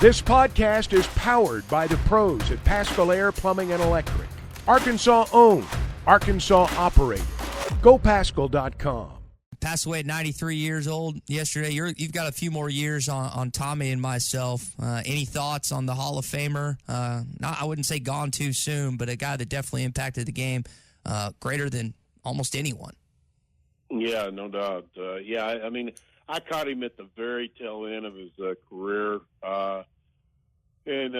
This podcast is powered by the pros at Paschal Air Plumbing and Electric. Arkansas owned, Arkansas operated. GoPaschal.com. Passed away at 93 years old yesterday. You've got a few more years on Tommy and myself. Any thoughts on the Hall of Famer? I wouldn't say gone too soon, but a guy that definitely impacted the game greater than almost anyone. Yeah, no doubt. I mean, I caught him at the very tail end of his career, and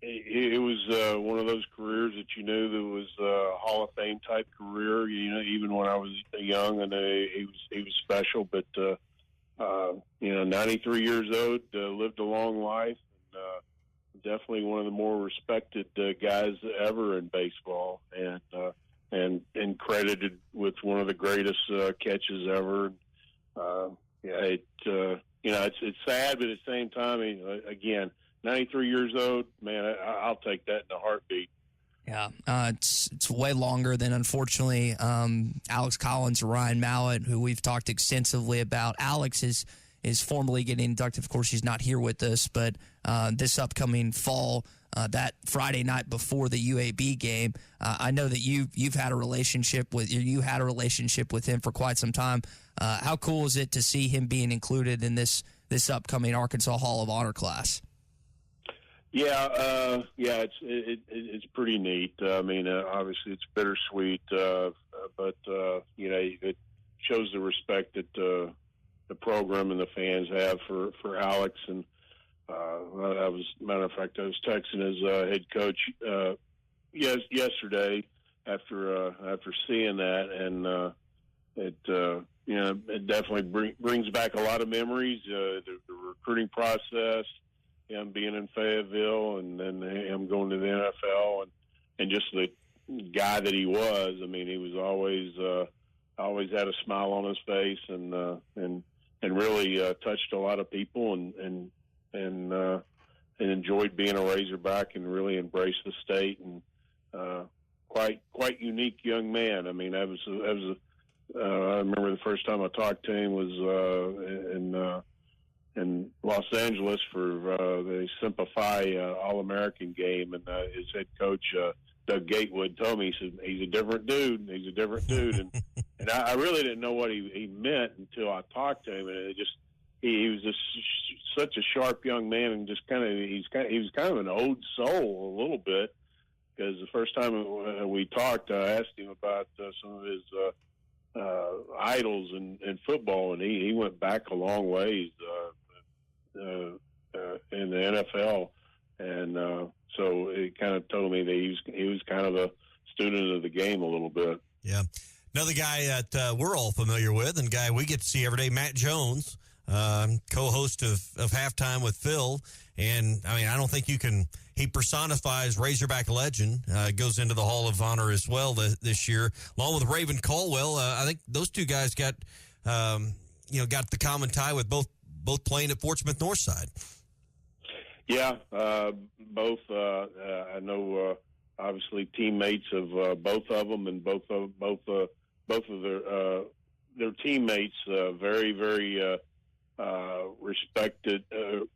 it was one of those careers that you knew that was a Hall of Fame type career. You know, even when I was young, and he was special. But 93 years old, lived a long life, and definitely one of the more respected guys ever in baseball, and credited with one of the greatest catches ever. It's sad, but at the same time, again, 93 years old, man, I'll take that in a heartbeat. Yeah, it's way longer than, unfortunately, Alex Collins or Ryan Mallett, who we've talked extensively about. Alex is formally getting inducted. Of course, he's not here with us, but this upcoming fall, that Friday night before the UAB game, I know that you had a relationship with him for quite some time. How cool is it to see him being included in this upcoming Arkansas Hall of Honor class? It's pretty neat. I mean, obviously it's bittersweet, but it shows the respect that the program and the fans have for Alex. And matter of fact, I was texting his head coach yesterday after seeing that, and it definitely brings back a lot of memories. The recruiting process, him being in Fayetteville, and then him going to the NFL, and just the guy that he was. I mean, he was always had a smile on his face, and really touched a lot of people, and enjoyed being a Razorback, and really embraced the state, and quite unique young man. I mean, I remember the first time I talked to him was in Los Angeles for the Simplify All-American game, and his head coach Doug Gatewood told me, he said, he's a different dude, and I really didn't know what he meant until I talked to him, and he was just such a sharp young man, and just he was kind of an old soul a little bit, because the first time we talked, I asked him about some of his idols in football, and he went back a long ways in the NFL, and so it kind of told me that he was kind of a student of the game a little bit. Yeah. Another guy that we're all familiar with, and guy we get to see every day, Matt Jones, co-host of Halftime with Phil. And, I mean, I don't think he personifies Razorback legend, goes into the Hall of Honor as well this year, along with Raven Caldwell. I think those two guys got the common tie with both playing at Fort Smith Northside. Yeah, both. I know, obviously, teammates of both of them, and both of their teammates very, very respected.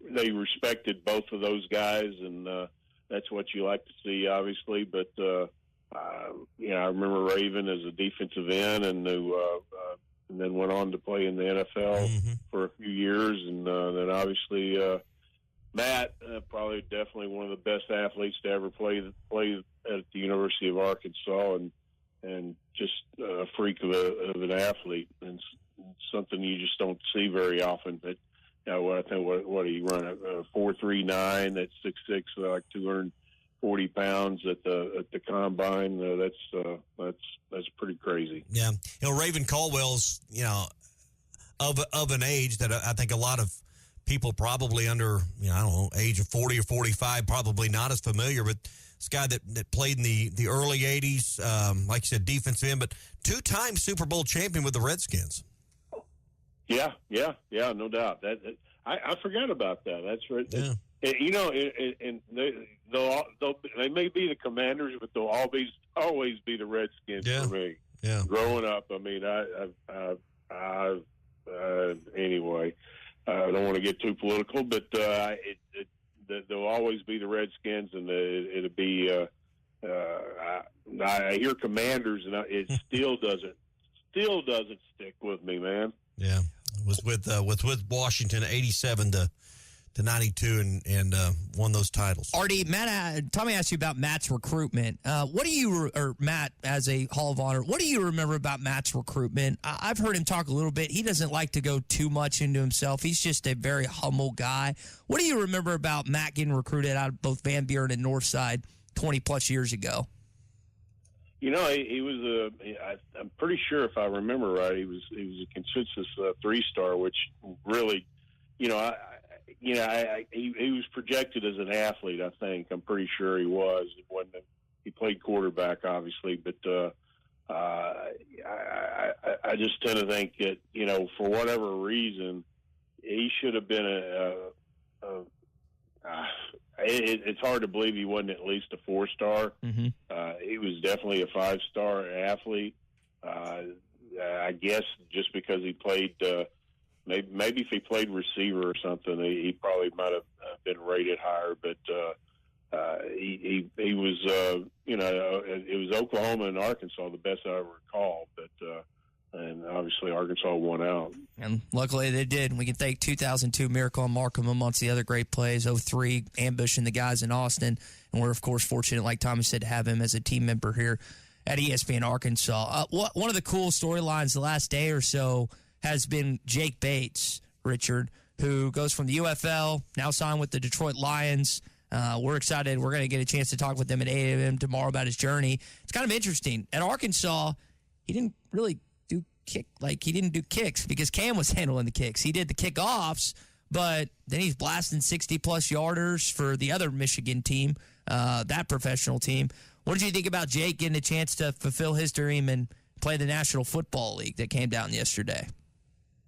They respected both of those guys, and that's what you like to see, obviously. But I remember Raven as a defensive end, and then went on to play in the NFL for a few years, and then obviously Matt, probably definitely one of the best athletes to ever play at the University of Arkansas, and just a freak of an athlete, and something you just don't see very often. But I think what he run at 4.39 at 6'6", like 240 pounds at the combine. That's pretty crazy. Yeah, Raven Caldwell's of an age that I think a lot of people probably under age of 40 or 45 probably not as familiar, but this guy that played in the early 80s, like you said, defensive end, but 2-time Super Bowl champion with the Redskins. Yeah, no doubt. I forgot about that. That's right. Yeah. And they may be the Commanders, but they'll always be the Redskins for me. Yeah. Growing up, I mean, anyway. I don't want to get too political, but they'll always be the Redskins, and it'll be. I hear Commanders, and it still doesn't stick with me, man. Yeah, it was with Washington, 87 to 92, and won those titles. Artie, Tommy asked you about Matt's recruitment. What do you, or Matt as a Hall of Honor, what do you remember about Matt's recruitment? I've heard him talk a little bit. He doesn't like to go too much into himself. He's just a very humble guy. What do you remember about Matt getting recruited out of both Van Buren and Northside 20-plus years ago? You know, he was I'm pretty sure, if I remember right, he was a consensus 3-star, which really, he was projected as an athlete. I think I'm pretty sure he was. He played quarterback, obviously, but I just tend to think that, for whatever reason, he should have been it's hard to believe he wasn't at least a 4-star. Mm-hmm. He was definitely a 5-star athlete. I guess just because he played, maybe if he played receiver or something, he probably might have been rated higher. But he was, it was Oklahoma and Arkansas, the best I ever recall. But and obviously Arkansas won out. And luckily they did. We can thank 2002 Miracle on Markham amongst the other great plays, 03 ambushing the guys in Austin. And we're, of course, fortunate, like Tommy said, to have him as a team member here at ESPN Arkansas. One of the cool storylines the last day or so has been Jake Bates, Richard, who goes from the UFL, now signed with the Detroit Lions. We're excited. We're going to get a chance to talk with him at 8 a.m. tomorrow about his journey. It's kind of interesting. At Arkansas, he didn't really he didn't do kicks because Cam was handling the kicks. He did the kickoffs, but then he's blasting 60-plus yarders for the other Michigan team, that professional team. What did you think about Jake getting a chance to fulfill his dream and play the National Football League that came down yesterday?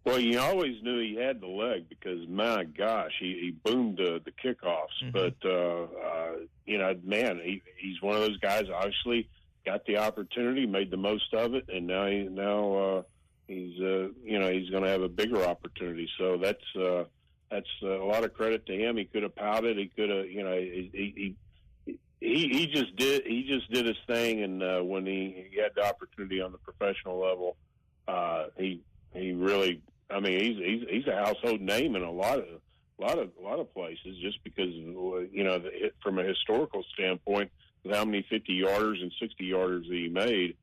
Well, you always knew he had the leg because, my gosh, he boomed the kickoffs. Mm-hmm. But, he's one of those guys, obviously, got the opportunity, made the most of it, and now he's going to have a bigger opportunity. So that's a lot of credit to him. He could have pouted. He could have, he just did his thing. And when he had the opportunity on the professional level, he really, he's a household name in a lot of places just because from a historical standpoint, with how many 50-yarders and 60-yarders that he made.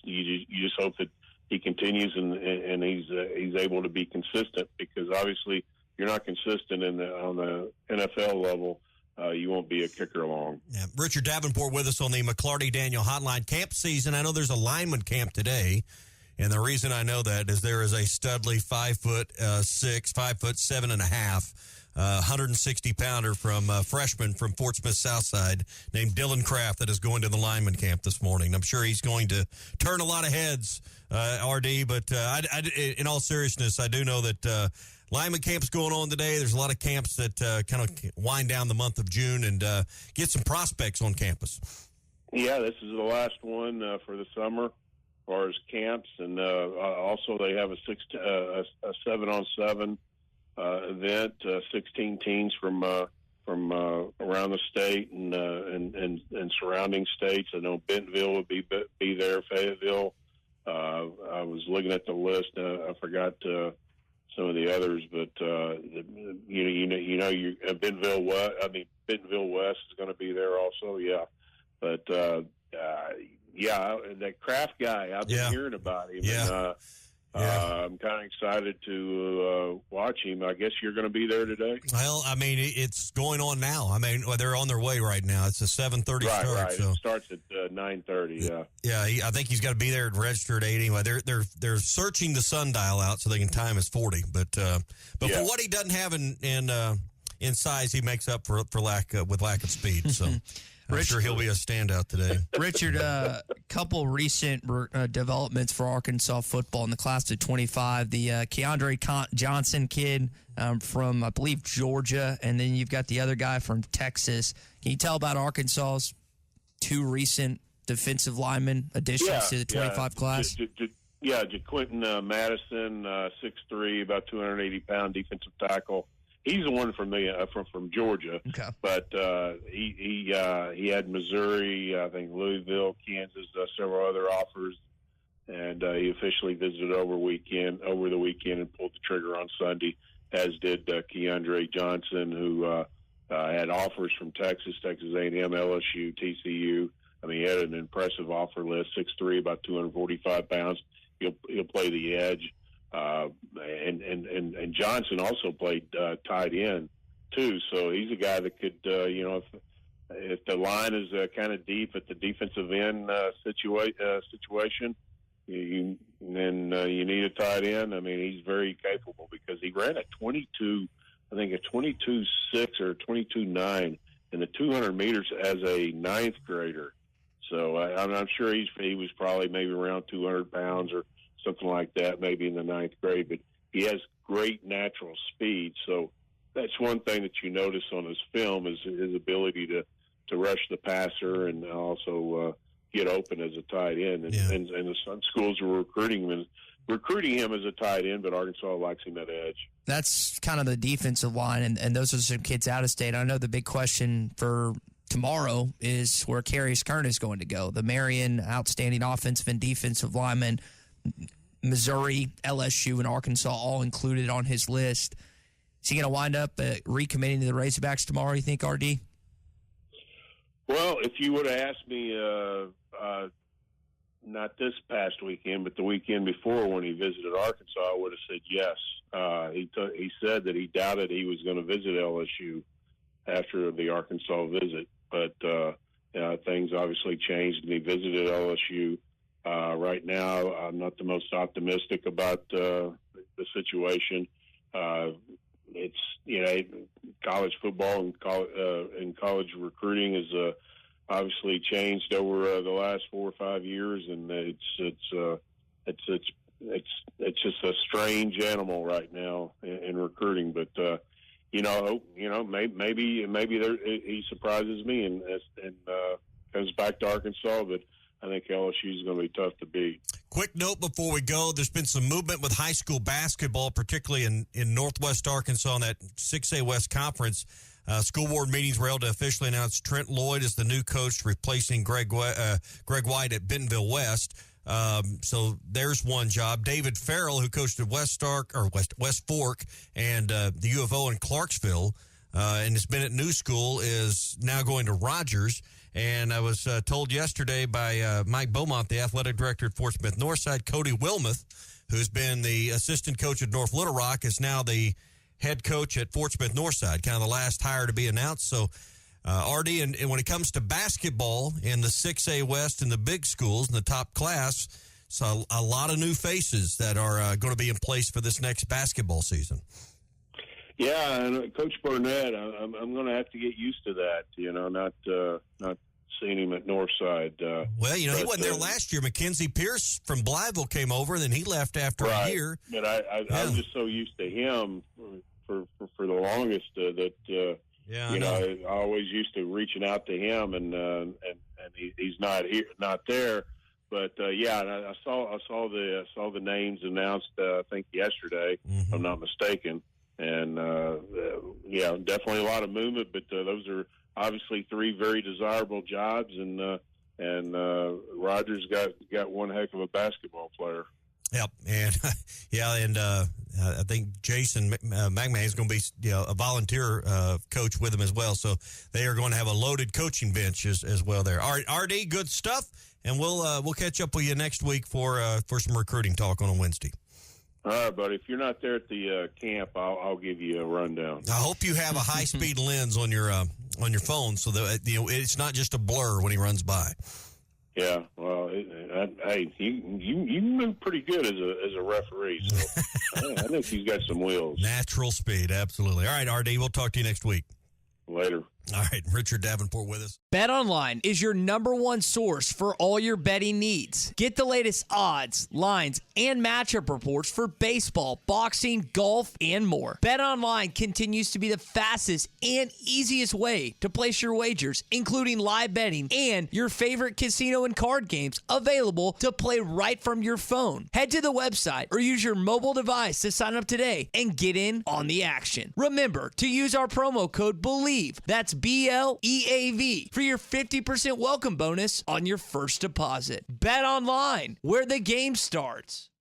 You just hope that he continues and he's able to be consistent, because obviously you're not consistent on the NFL level, you won't be a kicker long. Yeah. Richard Davenport with us on the McClarty Daniel Hotline. Camp season, I know there's a lineman camp today, and the reason I know that is there is a Studley 5'6", 5'7.5", 160-pounder from freshman from Fort Smith Southside named Dylan Kraft that is going to the lineman camp this morning. I'm sure he's going to turn a lot of heads, RD, but in all seriousness, I do know that lineman camp's going on today. There's a lot of camps that kind of wind down the month of June and get some prospects on campus. Yeah, this is the last one for the summer as far as camps, and also they have a 7-on-7 event, 16 teams from around the state and surrounding states. I know Bentonville would be there, Fayetteville. I was looking at the list. I forgot some of the others, but Bentonville West. Bentonville West is going to be there also. Yeah, but that Kraft guy, I've been hearing about him. Yeah. And, I'm kind of excited to watch him. I guess you're going to be there today. Well, it's going on now. They're on their way right now. It's a 7:30 start. Right. So. It starts at 9:30. Yeah. Yeah. I think he's got to be there and register at 8 anyway. They're searching the sundial out so they can time his 40. But for what he doesn't have in size, he makes up for lack of speed. So. I'm sure he'll be a standout today. Richard, a couple recent developments for Arkansas football in the class of 25. The Keandre Johnson kid from, I believe, Georgia, and then you've got the other guy from Texas. Can you tell about Arkansas's two recent defensive lineman additions to the 25 class? Yeah, Jaquinton Madison, 6'3", about 280-pound defensive tackle. He's the one from Georgia, Okay. but he had Missouri, I think Louisville, Kansas, several other offers, and he officially visited over the weekend and pulled the trigger on Sunday, as did Keandre Johnson, who had offers from Texas A&M, LSU, TCU. I mean, he had an impressive offer list, 6'3", about 245 pounds. He'll play the edge. And Johnson also played tight end too, so he's a guy that could, if the line is kind of deep at the defensive end situation, you need a tight end. I mean, he's very capable because he ran a 22, I think a 22.6 or 22.9 in the 200 meters as a ninth grader. So I'm sure he was probably maybe around 200 pounds or something like that, maybe in the ninth grade. But he has great natural speed. So that's one thing that you notice on his film is his ability to rush the passer and also get open as a tight end. And some schools are recruiting him as a tight end, but Arkansas likes him at edge. That's kind of the defensive line, and those are some kids out of state. I know the big question for tomorrow is where Carius Kern is going to go. The Marion outstanding offensive and defensive lineman, Missouri, LSU, and Arkansas all included on his list. Is he going to wind up recommitting to the Razorbacks tomorrow, you think, RD? Well, if you would have asked me, not this past weekend, but the weekend before when he visited Arkansas, I would have said yes. He said that he doubted he was going to visit LSU after the Arkansas visit, but things obviously changed, and he visited LSU. Right now, I'm not the most optimistic about the situation. It's college football and college recruiting has obviously changed over the last 4 or 5 years, and it's just a strange animal right now in recruiting. But maybe he surprises me and comes back to Arkansas, but I think LSU is going to be tough to beat. Quick note before we go, there's been some movement with high school basketball, particularly in Northwest Arkansas in that 6A West Conference. School board meetings were held to officially announce Trent Lloyd as the new coach, replacing Greg White at Bentonville West. So there's one job. David Farrell, who coached at West Fork and the UFO in Clarksville, and has been at New School, is now going to Rogers. And I was told yesterday by Mike Beaumont, the athletic director at Fort Smith Northside, Cody Wilmuth, who's been the assistant coach at North Little Rock, is now the head coach at Fort Smith Northside, kind of the last hire to be announced. So, RD, and when it comes to basketball in the 6A West and the big schools in the top class, so a lot of new faces that are going to be in place for this next basketball season. Yeah, and Coach Burnett, I'm going to have to get used to that. Not seeing him at Northside. He wasn't there last year. Mackenzie Pierce from Blytheville came over, and then he left after a year. But I was just so used to him for the longest that I always used to reaching out to him, and he's not there. But I saw the names announced. I think yesterday, if I'm not mistaken. And definitely a lot of movement, but those are obviously 3 very desirable jobs, and Rogers got one heck of a basketball player. Yep, and I think Jason McMahon is going to be a volunteer coach with him as well. So they are going to have a loaded coaching bench as well there. All right, RD, good stuff, and we'll catch up with you next week for some recruiting talk on a Wednesday. All right, buddy. If you're not there at the camp, I'll give you a rundown. I hope you have a high-speed lens on your phone so that it's not just a blur when he runs by. Yeah, well, hey, you've been pretty good as a referee. So I think he's got some wheels. Natural speed, absolutely. All right, RD, we'll talk to you next week. Later. All right, Richard Davenport with us. BetOnline is your number one source for all your betting needs. Get the latest odds, lines, and matchup reports for baseball, boxing, golf, and more. BetOnline continues to be the fastest and easiest way to place your wagers, including live betting and your favorite casino and card games available to play right from your phone. Head to the website or use your mobile device to sign up today and get in on the action. Remember to use our promo code BELIEVE. That's BLEAV for your 50% welcome bonus on your first deposit. Bet online, where the game starts.